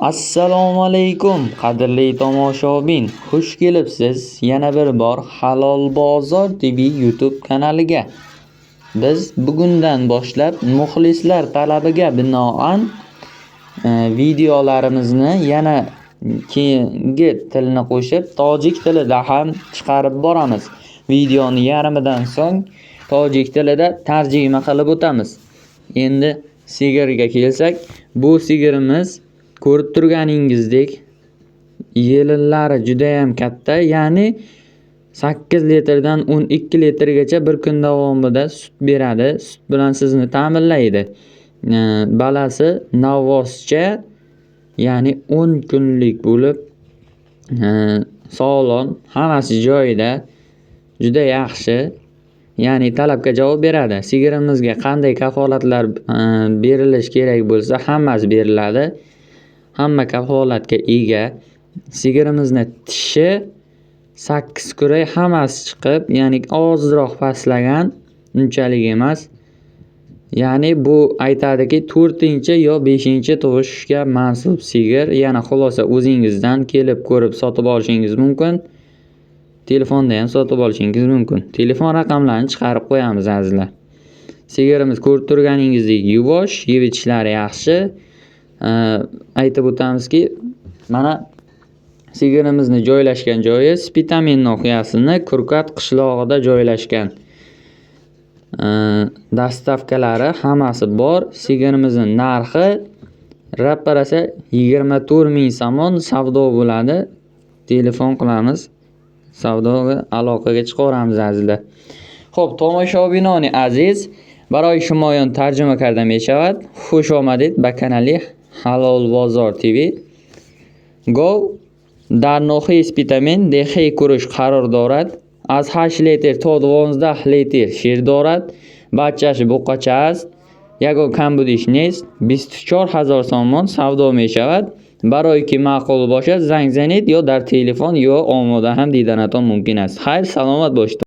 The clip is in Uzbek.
Assalomu alaykum qadrli tomoshabin. Xush kelibsiz yana bir bor Halol bozor TV YouTube kanaliga. Biz bugundan boshlab muxlislar talabiga binoan videolarimizni yana keyingi tilni qo'shib tojik tilida ham chiqarib boramiz. Videoni yarmidan so'ng tojik tilida tarjima qilib o'tamiz. Endi sigirga kelsak, bu sigirimiz ko'rib turganingizdek yelillari juda ham katta, ya'ni 8 litrdan 12 litrgacha bir kun davomida sut beradi. Sut bilan sizni ta'minlaydi. Balasi navvoscha, ya'ni 10 kunlik bo'lib sog'lom, hammasi joyida, juda yaxshi, ya'ni talabga javob beradi. Sigirimizga qanday kafolatlar berilish kerak bo'lsa, hammasi beriladi. Hamma kafolatga ega. Sigirimizni tishi 8 kuray hammasi chiqib, ya'ni ozroq pastlagan, unchalik emas. Ya'ni bu aytadiki 4-chi yo 5-chi tug'ishga mansub sigir. Yana xulosa o'zingizdan kelib ko'rib sotib olishingiz mumkin. Telefonda ham sotib olishingiz mumkin. Telefon raqamlarini chiqarib qo'yamiz azizlar. Sigirimiz ko'rib turganingizdek yuvosh, yeb ichishlari yaxshi. Aytib o'tamizki, mana sigirimizni joylashgan joyi Spitamin nohiyasini Kurkat qishlog'ida joylashgan. Dastavkalari hammasi bor. Sigirimizning narxi rapparasa 24 ming somon savdo bo'ladi. Telefon qilamiz, savdoga aloqaga chiqaramiz azizlar. Xo'p, tomoshabinoni aziz, برای شمایان ترجمه کرده می شود. خوش آمدید به کانال حلال بازار تیوی. گاو در ناحیه اسپیتامین دهه کوروش قرار دارد. از 8 لیتر تا 12 لیتر شیر دارد. بچه‌اش بقچه است. یگان کمبودش نیست. 24,000 سوم سودا می شود. برای که معقول باشد زنگ زنید یا در تلفن یا آماده هم دیدنتان ممکن است. خیر، سلامت باشید.